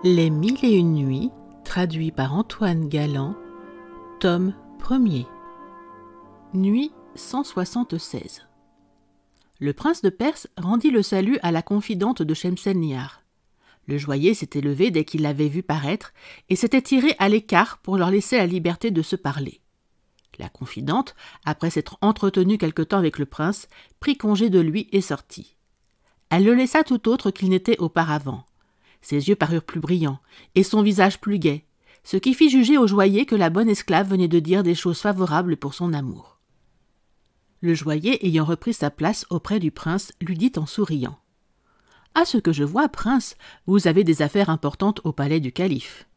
Les Mille et une nuits, traduit par Antoine Galland, tome 1er. Nuit 176. Le prince de Perse rendit le salut à la confidente de Shemselnihar. Le joaillier s'était levé dès qu'il l'avait vue paraître et s'était tiré à l'écart pour leur laisser la liberté de se parler. La confidente, après s'être entretenue quelque temps avec le prince, prit congé de lui et sortit. Elle le laissa tout autre qu'il n'était auparavant. Ses yeux parurent plus brillants, et son visage plus gai, ce qui fit juger au joaillier que la bonne esclave venait de dire des choses favorables pour son amour. Le joaillier, ayant repris sa place auprès du prince, lui dit en souriant : « À ce que je vois, prince, vous avez des affaires importantes au palais du calife. »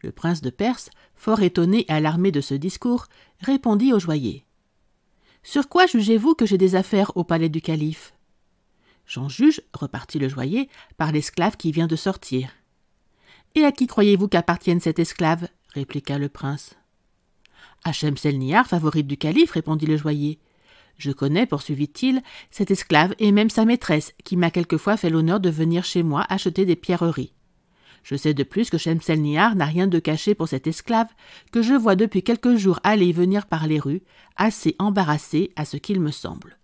Le prince de Perse, fort étonné et alarmé de ce discours, répondit au joaillier : « Sur quoi jugez-vous que j'ai des affaires au palais du calife ? » « J'en juge, repartit le joaillier, par l'esclave qui vient de sortir. »« Et à qui croyez-vous qu'appartienne cette esclave ?» répliqua le prince. « À Shemselnihar, favorite du calife, répondit le joaillier. Je connais, poursuivit-il, cette esclave et même sa maîtresse, qui m'a quelquefois fait l'honneur de venir chez moi acheter des pierreries. Je sais de plus que Shemselnihar n'a rien de caché pour cette esclave, que je vois depuis quelques jours aller et venir par les rues, assez embarrassée à ce qu'il me semble.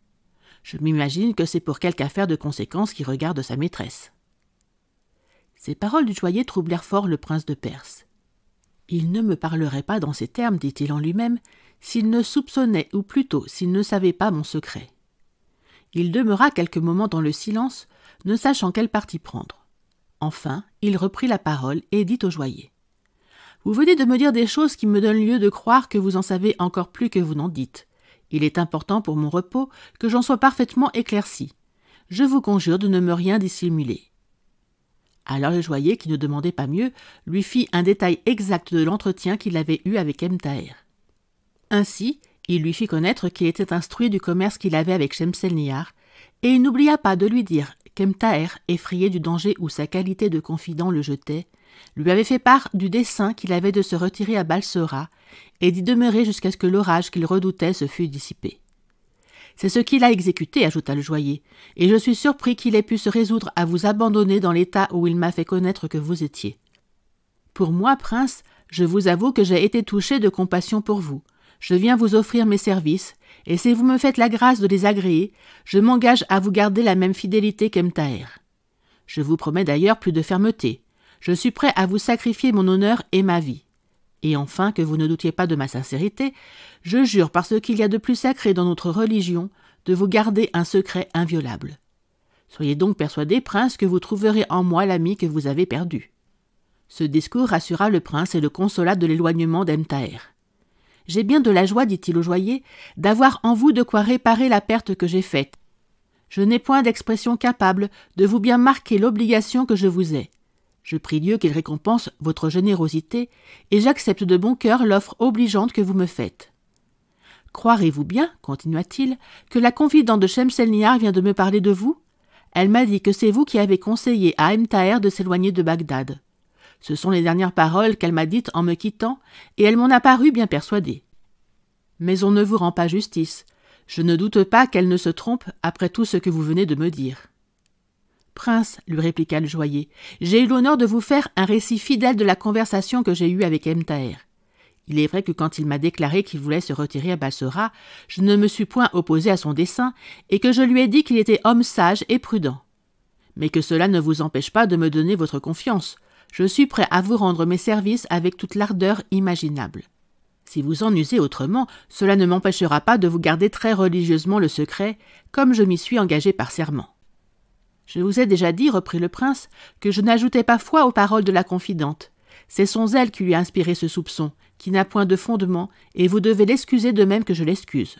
Je m'imagine que c'est pour quelque affaire de conséquence qui regarde sa maîtresse. » Ces paroles du joaillier troublèrent fort le prince de Perse. « Il ne me parlerait pas dans ces termes, dit-il en lui-même, s'il ne soupçonnait, ou plutôt s'il ne savait pas mon secret. » Il demeura quelques moments dans le silence, ne sachant quel parti prendre. Enfin, il reprit la parole et dit au joaillier : « Vous venez de me dire des choses qui me donnent lieu de croire que vous en savez encore plus que vous n'en dites. Il est important pour mon repos que j'en sois parfaitement éclairci. Je vous conjure de ne me rien dissimuler. » Alors le joaillier, qui ne demandait pas mieux, lui fit un détail exact de l'entretien qu'il avait eu avec Ebn Thaher. Ainsi, il lui fit connaître qu'il était instruit du commerce qu'il avait avec Shemselnihar, et il n'oublia pas de lui dire qu'Ebn Thaher, effrayé du danger où sa qualité de confident le jetait, lui avait fait part du dessein qu'il avait de se retirer à Balsora et d'y demeurer jusqu'à ce que l'orage qu'il redoutait se fût dissipé. « C'est ce qu'il a exécuté, » ajouta le joaillier, « et je suis surpris qu'il ait pu se résoudre à vous abandonner dans l'état où il m'a fait connaître que vous étiez. Pour moi, prince, je vous avoue que j'ai été touché de compassion pour vous. Je viens vous offrir mes services, et si vous me faites la grâce de les agréer, je m'engage à vous garder la même fidélité qu'Ebn Thaher. Je vous promets d'ailleurs plus de fermeté. Je suis prêt à vous sacrifier mon honneur et ma vie. Et enfin, que vous ne doutiez pas de ma sincérité, je jure par ce qu'il y a de plus sacré dans notre religion de vous garder un secret inviolable. Soyez donc persuadé, prince, que vous trouverez en moi l'ami que vous avez perdu. » Ce discours rassura le prince et le consola de l'éloignement d'Ebn Thaher. « J'ai bien de la joie, dit-il au joaillier, d'avoir en vous de quoi réparer la perte que j'ai faite. Je n'ai point d'expression capable de vous bien marquer l'obligation que je vous ai. Je prie Dieu qu'il récompense votre générosité, et j'accepte de bon cœur l'offre obligeante que vous me faites. Croirez-vous bien, continua-t-il, que la confidente de Shemselnihar vient de me parler de vous ? Elle m'a dit que c'est vous qui avez conseillé à Ebn Thaher de s'éloigner de Bagdad. Ce sont les dernières paroles qu'elle m'a dites en me quittant, et elle m'en a paru bien persuadée. Mais on ne vous rend pas justice. Je ne doute pas qu'elle ne se trompe après tout ce que vous venez de me dire. » « Prince, lui répliqua le joaillier, j'ai eu l'honneur de vous faire un récit fidèle de la conversation que j'ai eue avec Ebn Thaher. Il est vrai que quand il m'a déclaré qu'il voulait se retirer à Balsora, je ne me suis point opposé à son dessein et que je lui ai dit qu'il était homme sage et prudent. Mais que cela ne vous empêche pas de me donner votre confiance. Je suis prêt à vous rendre mes services avec toute l'ardeur imaginable. Si vous en usez autrement, cela ne m'empêchera pas de vous garder très religieusement le secret, comme je m'y suis engagé par serment. Je vous ai déjà dit, reprit le prince, que je n'ajoutais pas foi aux paroles de la confidente. C'est son zèle qui lui a inspiré ce soupçon, qui n'a point de fondement, et vous devez l'excuser de même que je l'excuse. »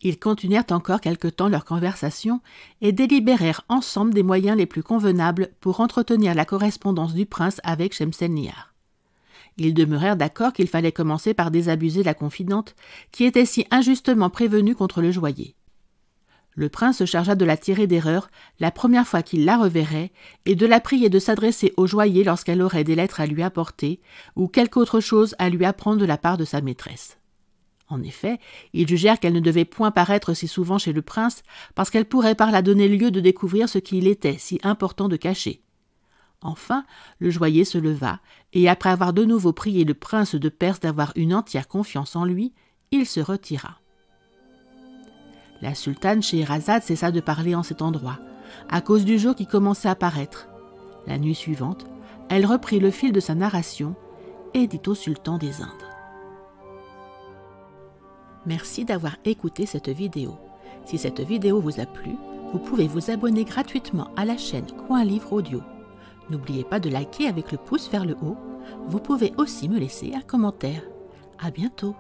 Ils continuèrent encore quelque temps leur conversation et délibérèrent ensemble des moyens les plus convenables pour entretenir la correspondance du prince avec Shemselnihar. Ils demeurèrent d'accord qu'il fallait commencer par désabuser la confidente, qui était si injustement prévenue contre le joaillier. Le prince se chargea de la tirer d'erreur la première fois qu'il la reverrait et de la prier de s'adresser au joaillier lorsqu'elle aurait des lettres à lui apporter ou quelque autre chose à lui apprendre de la part de sa maîtresse. En effet, ils jugèrent qu'elle ne devait point paraître si souvent chez le prince parce qu'elle pourrait par là donner lieu de découvrir ce qu'il était si important de cacher. Enfin, le joaillier se leva, et après avoir de nouveau prié le prince de Perse d'avoir une entière confiance en lui, il se retira. La sultane Scheherazade cessa de parler en cet endroit, à cause du jour qui commençait à paraître. La nuit suivante, elle reprit le fil de sa narration et dit au sultan des Indes. Merci d'avoir écouté cette vidéo. Si cette vidéo vous a plu, vous pouvez vous abonner gratuitement à la chaîne Coin Livre Audio. N'oubliez pas de liker avec le pouce vers le haut. Vous pouvez aussi me laisser un commentaire. À bientôt.